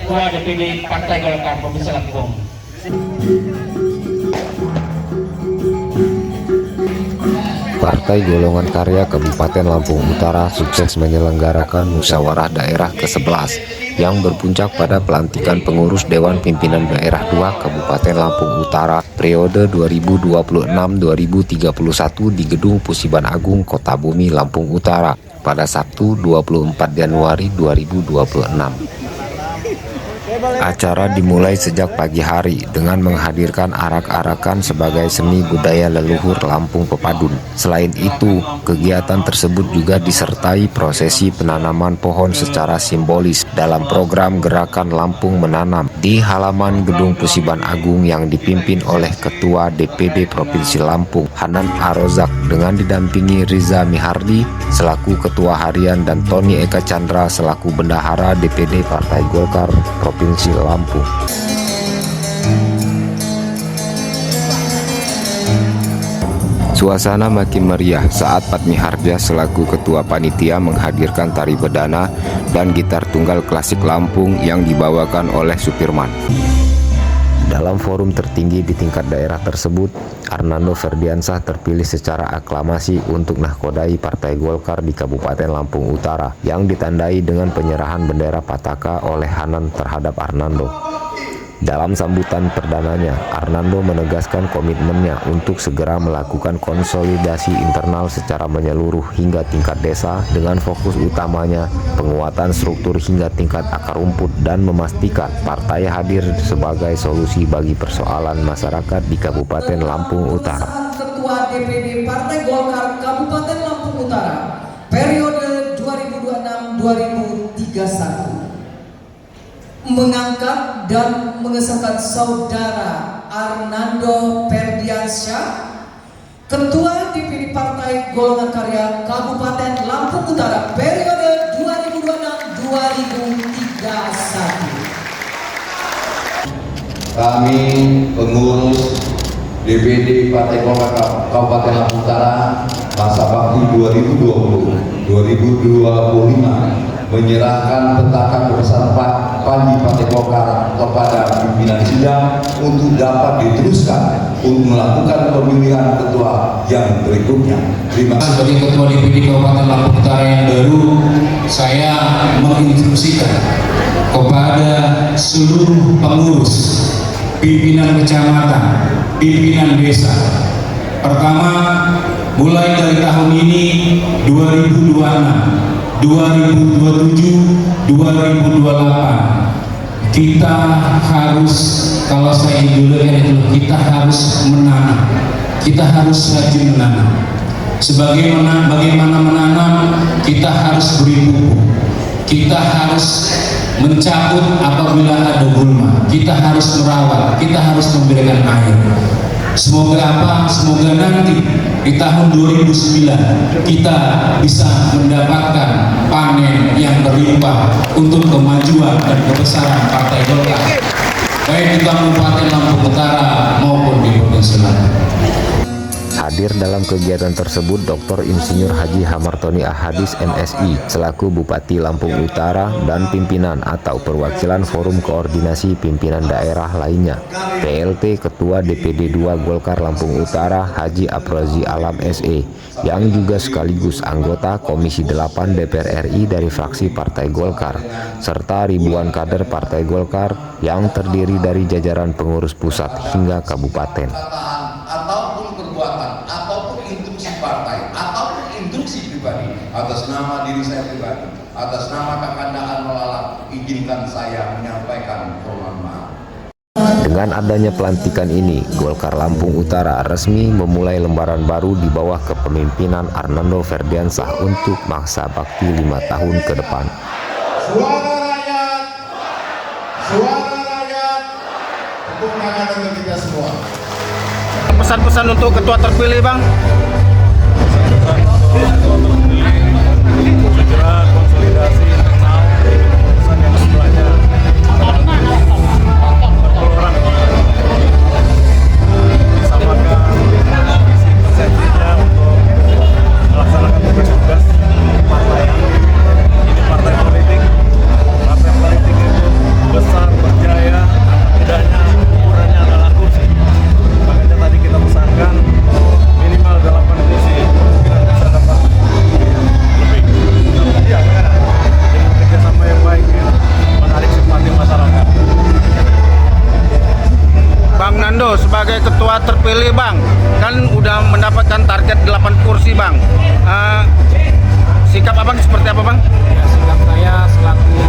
Ketua DPD Partai Golkar Provinsi Lampung. Partai Golongan Karya Kabupaten Lampung Utara sukses menyelenggarakan musyawarah daerah ke-11 yang berpuncak pada pelantikan pengurus Dewan Pimpinan Daerah 2 Kabupaten Lampung Utara periode 2026-2031 di Gedung Pusiban Agung Kota Bumi, Lampung Utara pada Sabtu 24 Januari 2026. Acara dimulai sejak pagi hari dengan menghadirkan arak-arakan sebagai seni budaya leluhur Lampung Pepadun. Selain itu, kegiatan tersebut juga disertai prosesi penanaman pohon secara simbolis dalam program Gerakan Lampung Menanam di halaman Gedung Pusiban Agung yang dipimpin oleh Ketua DPD Provinsi Lampung, Hanan Arozak, dengan didampingi Riza Mihardi selaku Ketua Harian dan Tony Eka Chandra selaku Bendahara DPD Partai Golkar Provinsi Lampung. Suasana makin meriah saat Patmi Hardja selaku Ketua Panitia menghadirkan tari bedana dan gitar tunggal klasik Lampung yang dibawakan oleh Supirman. Dalam forum tertinggi di tingkat daerah tersebut, Arnando Ferdiansah terpilih secara aklamasi untuk nahkodai Partai Golkar di Kabupaten Lampung Utara yang ditandai dengan penyerahan bendera Pataka oleh Hanan terhadap Arnando. Dalam sambutan perdananya, Arnando menegaskan komitmennya untuk segera melakukan konsolidasi internal secara menyeluruh hingga tingkat desa dengan fokus utamanya penguatan struktur hingga tingkat akar rumput dan memastikan partai hadir sebagai solusi bagi persoalan masyarakat di Kabupaten Lampung Utara. Ketua DPD Partai Golkar Kabupaten Lampung Utara periode 2026-2031 mengangkat dan mengesahkan Saudara Arnando Ferdiansyah, Ketua DPD Partai Golongan Karya Kabupaten Lampung Utara periode 2026-2031. Kami pengurus DPD Partai Golkar Kabupaten Lampung Utara masa bakti 2020-2025 menyerahkan petaka kebesaran Panji Partai Golkar kepada pimpinan sidang untuk dapat diteruskan untuk melakukan pemilihan ketua yang berikutnya. Terima kasih. Sebagai Ketua DPD Kabupaten Lampung Utara yang baru, saya menginstruksikan kepada seluruh pengurus, pimpinan kecamatan, pimpinan desa. Pertama, mulai dari tahun ini 2026, 2027, 2028 kita harus, kalau saya idolakan itu, kita harus menanam, kita harus rajin menanam. Bagaimana menanam, kita harus beri pupuk, kita harus mencabut apabila ada gulma, kita harus merawat, kita harus memberikan air. Semoga apa? Semoga nanti di tahun 2009 kita bisa mendapatkan panen yang berlimpah untuk kemajuan dan kebesaran Partai Golkar, baik di Kabupaten Lampung Utara maupun di Provinsi Lampung. Hadir dalam kegiatan tersebut Dr. Insinyur Haji Hamartoni Ahadis MSI selaku Bupati Lampung Utara dan pimpinan atau perwakilan Forum Koordinasi Pimpinan Daerah lainnya, PLT Ketua DPD 2 Golkar Lampung Utara Haji Aprozi Alam SE yang juga sekaligus anggota Komisi 8 DPR RI dari fraksi Partai Golkar, serta ribuan kader Partai Golkar yang terdiri dari jajaran pengurus pusat hingga kabupaten. Ataupun perbuatan, ataupun instruksi partai, ataupun instruksi pribadi atas nama diri saya pribadi, atas nama Kakanda Anwar, izinkan saya menyampaikan permohonan maaf. Dengan adanya pelantikan ini, Golkar Lampung Utara resmi memulai lembaran baru di bawah kepemimpinan Arnando Ferdiansah untuk masa bakti 5 tahun ke depan. Suara rakyat, tepuk tangan untuk kita semua. Pesan-pesan untuk ketua terpilih, Bang. Segera konsolidasi internal keputusan yang setelahnya 40 orang disamakan visi persepsinya untuk melaksanakan tugas-tugas partai. Ini partai politik itu besar Fernando sebagai ketua terpilih bang, kan udah mendapatkan target 8 kursi bang. Sikap abang seperti apa bang? Ya, sikap saya selaku